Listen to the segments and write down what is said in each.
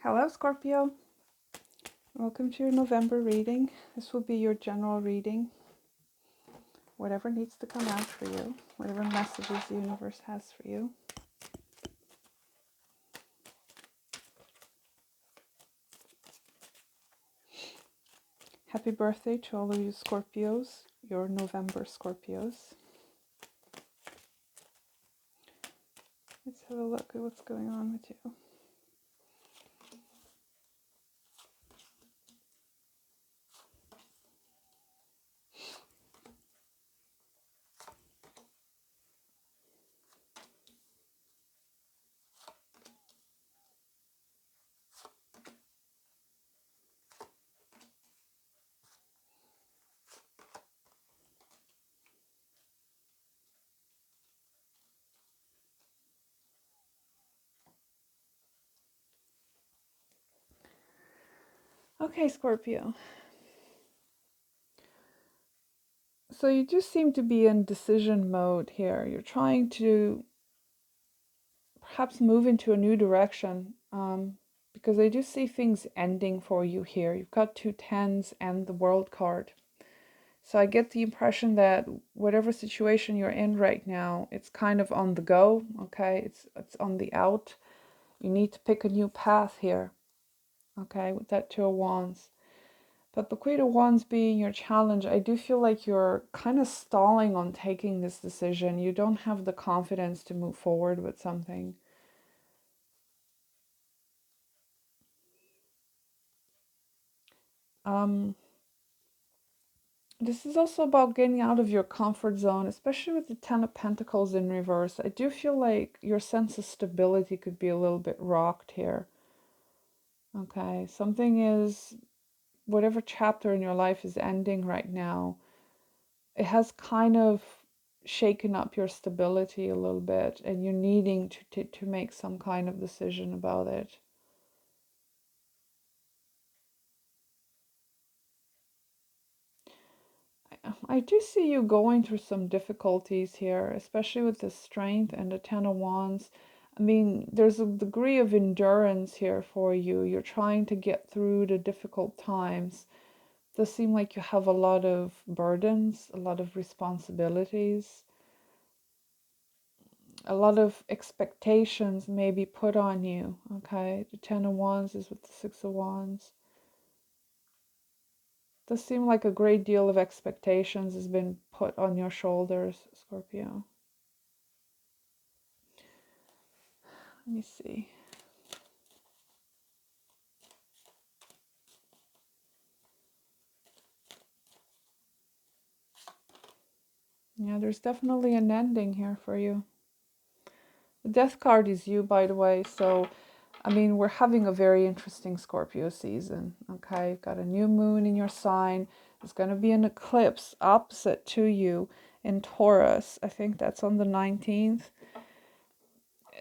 Hello, Scorpio. Welcome to your November reading. This will be your general reading. Whatever needs to come out for you, whatever messages the universe has for you. Happy birthday to all of you Scorpios, your November Scorpios. Let's have a look at what's going on with you. Okay, Scorpio. So you do seem to be in decision mode here. You're trying to perhaps move into a new direction because I do see things ending for you here. You've got 2 tens and the World card. So I get the impression that whatever situation you're in right now, it's kind of on the go, okay? It's on the out. You need to pick a new path here, okay, with that 2 of Wands. But the Queen of Wands being your challenge, I do feel like you're kind of stalling on taking this decision. You don't have the confidence to move forward with something. This is also about getting out of your comfort zone, especially with the 10 of Pentacles in reverse. I do feel like your sense of stability could be a little bit rocked here. Okay, something is, whatever chapter in your life is ending right now, it has kind of shaken up your stability a little bit, and you're needing to make some kind of decision about it. I do see you going through some difficulties here, especially with the Strength and the 10 of Wands. I mean, there's a degree of endurance here for you. You're trying to get through the difficult times. It does seem like you have a lot of burdens, a lot of responsibilities, a lot of expectations may be put on you, okay? The 10 of Wands is with the 6 of Wands. It does seem like a great deal of expectations has been put on your shoulders, Scorpio. Let me see. Yeah, there's definitely an ending here for you. The Death card is you, by the way. So, I mean, we're having a very interesting Scorpio season. Okay, you've got a new moon in your sign. There's going to be an eclipse opposite to you in Taurus. I think that's on the 19th.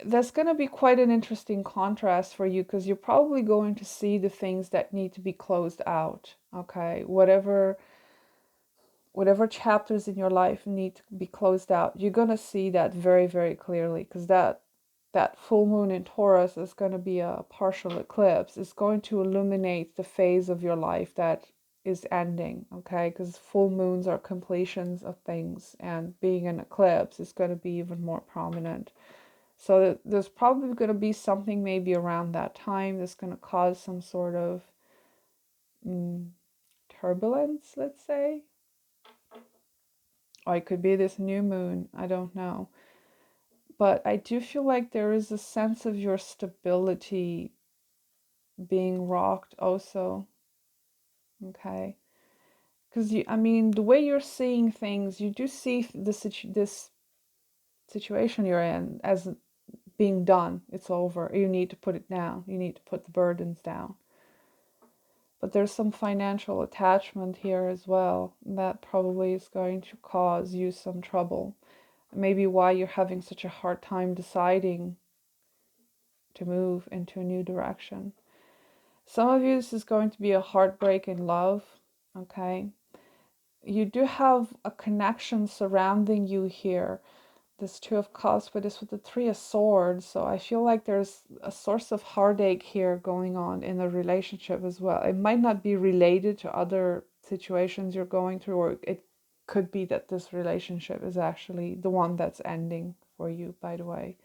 That's going to be quite an interesting contrast for you because you're probably going to see the things that need to be closed out. Okay, whatever chapters in your life need to be closed out, you're going to see that very, very clearly, because that full moon in Taurus is going to be a partial eclipse. It's going to illuminate the phase of your life that is ending, okay? Because full moons are completions of things, and being an eclipse is going to be even more prominent. So there's probably going to be something maybe around that time that's going to cause some sort of turbulence, let's say. Or it could be this new moon, I don't know. But I do feel like there is a sense of your stability being rocked also. Okay. Because I mean, the way you're seeing things, you do see this situation you're in as being done. It's over. You need to put it down. You need to put the burdens down. But there's some financial attachment here as well. That probably is going to cause you some trouble. Maybe why you're having such a hard time deciding to move into a new direction. Some of you, this is going to be a heartbreak in love, okay? You do have a connection surrounding you here this Two of Cups, but it's with the Three of Swords. So I feel like there's a source of heartache here going on in the relationship as well. It might not be related to other situations you're going through, or it could be that this relationship is actually the one that's ending for you, by the way.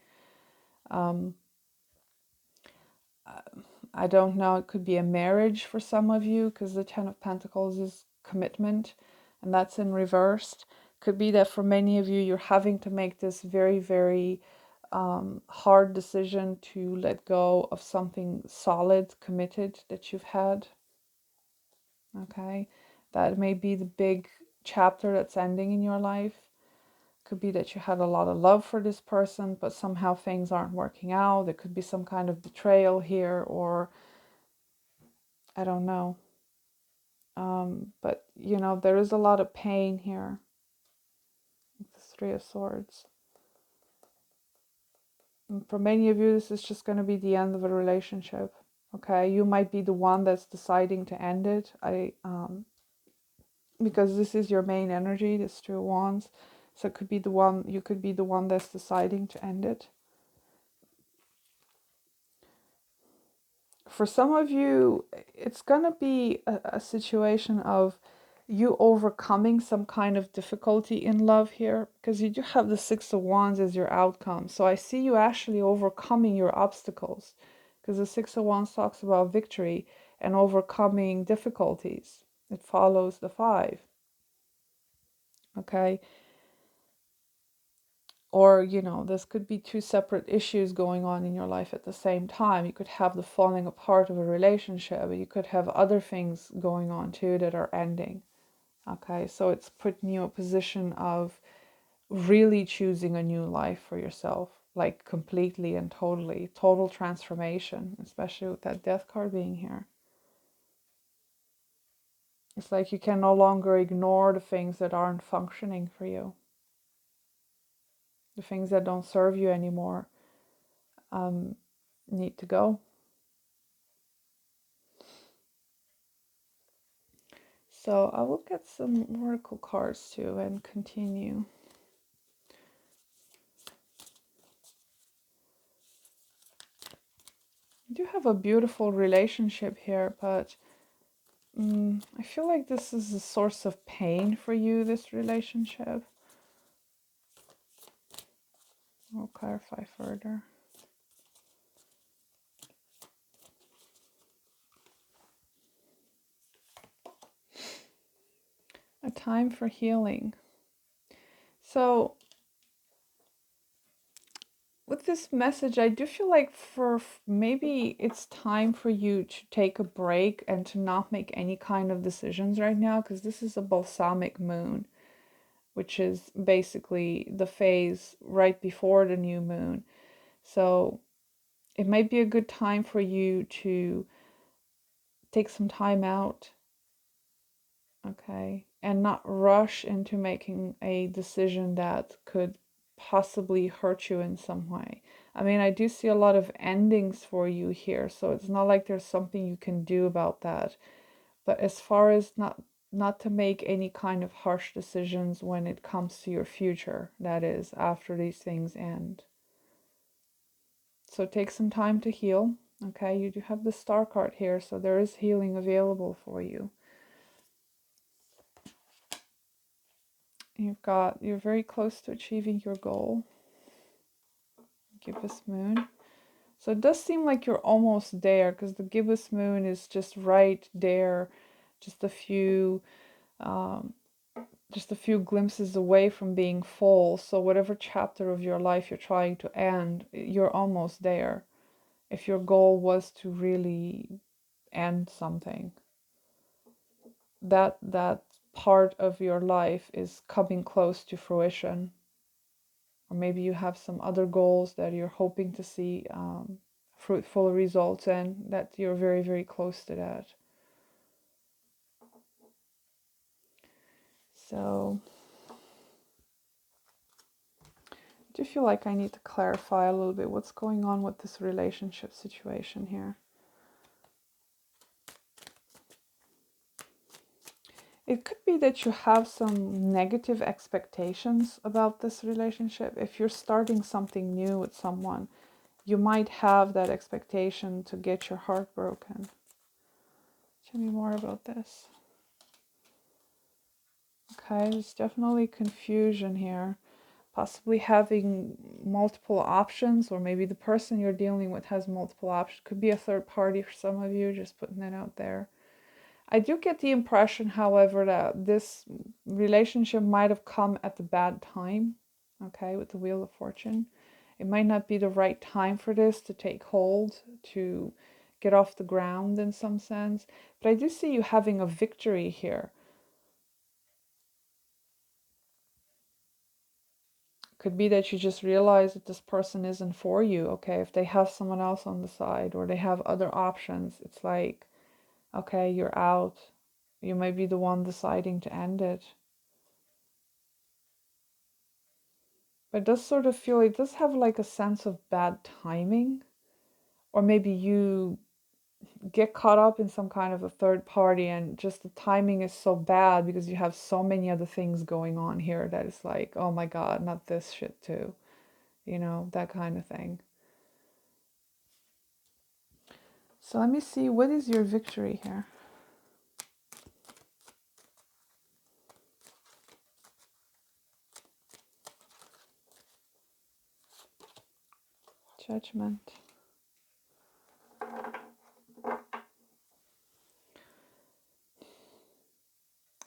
Um, I don't know, it could be a marriage for some of you, because the Ten of Pentacles is commitment, and that's in reversed. Could be that for many of you, you're having to make this very, very hard decision to let go of something solid, committed that you've had. Okay, that may be the big chapter that's ending in your life. Could be that you had a lot of love for this person, but somehow things aren't working out. There could be some kind of betrayal here, or I don't know. But you know, there is a lot of pain here with the Three of Swords. And for many of you, this is just going to be the end of a relationship. Okay, you might be the one that's deciding to end it. Because this is your main energy, this Two of Wands. So it could be the one, you could be the one that's deciding to end it. For some of you, it's going to be a situation of you overcoming some kind of difficulty in love here, because you do have the Six of Wands as your outcome. So I see you actually overcoming your obstacles, because the Six of Wands talks about victory and overcoming difficulties. It follows the Five. Okay. Or, you know, this could be two separate issues going on in your life at the same time. You could have the falling apart of a relationship, but you could have other things going on too that are ending. Okay, so it's putting you in a position of really choosing a new life for yourself, like completely and totally, total transformation, especially with that Death card being here. It's like you can no longer ignore the things that aren't functioning for you, the things that don't serve you anymore. Need to go. So I will get some oracle cards too and continue. You do have a beautiful relationship here, but I feel like this is a source of pain for you, this relationship. I'll clarify further. A time for healing. So with this message, I do feel like maybe it's time for you to take a break and to not make any kind of decisions right now, because this is a balsamic moon, which is basically the phase right before the new moon. So it might be a good time for you to take some time out, okay, and not rush into making a decision that could possibly hurt you in some way. I mean, I do see a lot of endings for you here, so it's not like there's something you can do about that. But as far as not to make any kind of harsh decisions when it comes to your future, that is, after these things end. So take some time to heal. Okay, you do have the Star card here, so there is healing available for you. You're very close to achieving your goal. Gibbous moon. So it does seem like you're almost there, because the gibbous moon is just right there, just a few glimpses away from being full. So whatever chapter of your life you're trying to end, you're almost there. If your goal was to really end something, that part of your life is coming close to fruition. Or maybe you have some other goals that you're hoping to see fruitful results in, that you're very, very close to that. So I do feel like I need to clarify a little bit what's going on with this relationship situation here. It could be that you have some negative expectations about this relationship. If you're starting something new with someone, you might have that expectation to get your heart broken. Tell me more about this. Okay, there's definitely confusion here. Possibly having multiple options, or maybe the person you're dealing with has multiple options. Could be a third party for some of you, just putting that out there. I do get the impression, however, that this relationship might have come at the bad time, okay, with the Wheel of Fortune. It might not be the right time for this to take hold, to get off the ground in some sense. But I do see you having a victory here. Could be that you just realize that this person isn't for you, okay? If they have someone else on the side or they have other options, it's like, okay, you're out. You may be the one deciding to end it. But it does sort of feel, it does have like a sense of bad timing. Or maybe you get caught up in some kind of a third party and just the timing is so bad because you have so many other things going on here that it's like, oh my God, not this shit too. You know, that kind of thing. So let me see, what is your victory here? Judgment.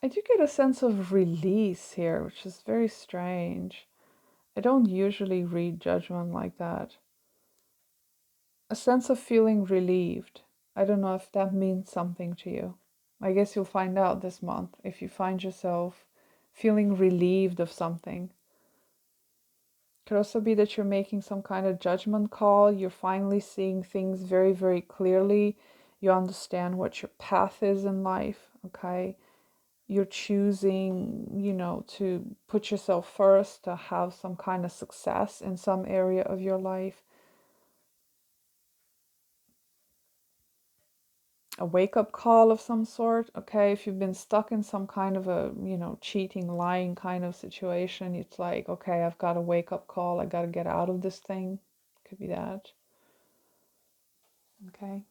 I do get a sense of release here, which is very strange. I don't usually read judgment like that. A sense of feeling relieved. I don't know if that means something to you. I guess you'll find out this month if you find yourself feeling relieved of something. Could also be that you're making some kind of judgment call. You're finally seeing things very, very clearly. You understand what your path is in life, okay? You're choosing, to put yourself first, to have some kind of success in some area of your life. A wake-up call of some sort, okay? If you've been stuck in some kind of a, cheating, lying kind of situation, it's like, okay, I've got a wake-up call. I got to get out of this thing. Could be that. Okay.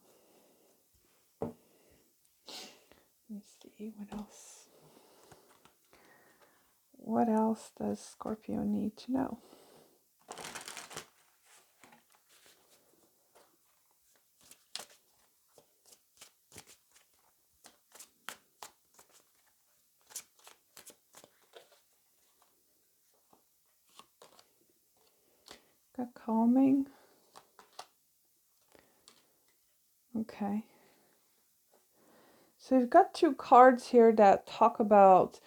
Let me see, what else? What else does Scorpio need to know? Got calming. Okay. So you've got two cards here that talk about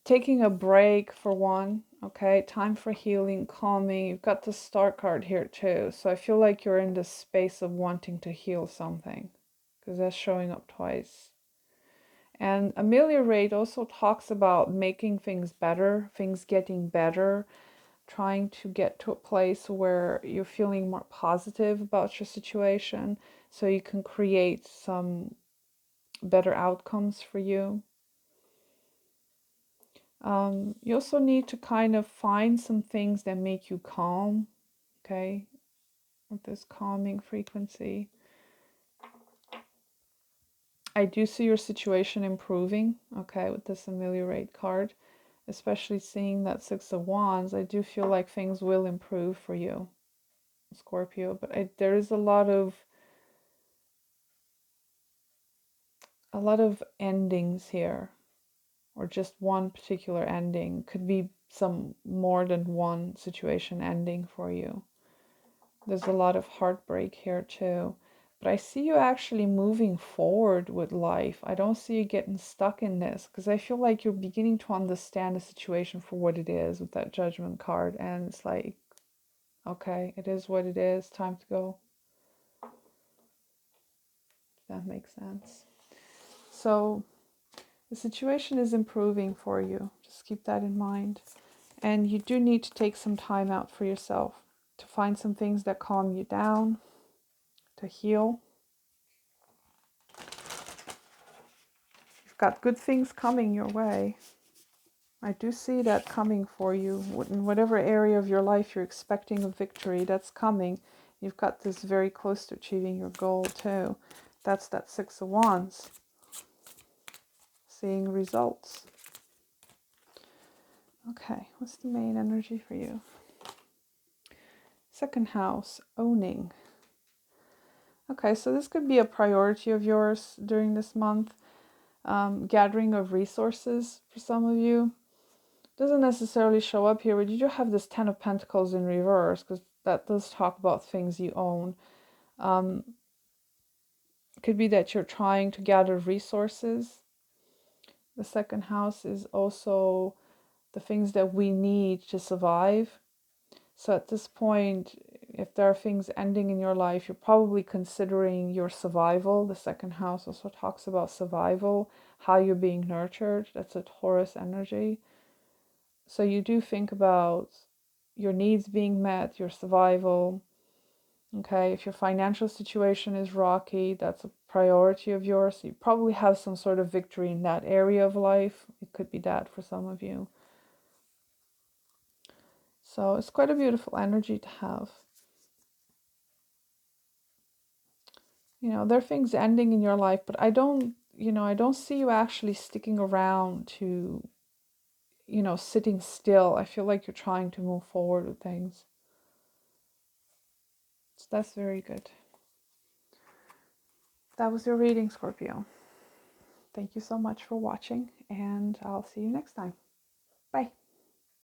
taking a break for one, okay? Time for healing, calming. You've got the Star card here too. So I feel like you're in this space of wanting to heal something because that's showing up twice. And ameliorate also talks about making things better, things getting better, trying to get to a place where you're feeling more positive about your situation so you can create some better outcomes for you. You also need to kind of find some things that make you calm, okay, with this calming frequency. I do see your situation improving, okay, with this ameliorate card, especially seeing that Six of Wands. I do feel like things will improve for you, Scorpio, but there is a lot of endings here, or just one particular ending. Could be some more than one situation ending for you. There's a lot of heartbreak here too. But I see you actually moving forward with life. I don't see you getting stuck in this because I feel like you're beginning to understand the situation for what it is with that Judgment card. And it's like, okay, it is what it is. Time to go. If that makes sense. So the situation is improving for you. Just keep that in mind. And you do need to take some time out for yourself to find some things that calm you down, to heal. You've got good things coming your way. I do see that coming for you. In whatever area of your life you're expecting a victory, that's coming. You've got this very close to achieving your goal too. That's that Six of Wands. Seeing results. Okay, what's the main energy for you? Second house, owning. Okay, so this could be a priority of yours during this month. Gathering of resources for some of you. Doesn't necessarily show up here, but you do have this Ten of Pentacles in reverse, because that does talk about things you own. It could be that you're trying to gather resources. The second house is also the things that we need to survive. So at this point, if there are things ending in your life, you're probably considering your survival. The second house also talks about survival, how you're being nurtured. That's a Taurus energy. So you do think about your needs being met, your survival. Okay, if your financial situation is rocky, that's a priority of yours. So you probably have some sort of victory in that area of life. It could be that for some of you. So it's quite a beautiful energy to have. You know, there are things ending in your life, but I don't see you actually sticking around to, sitting still. I feel like you're trying to move forward with things. So that's very good. That was your reading, Scorpio. Thank you so much for watching, and I'll see you next time. Bye.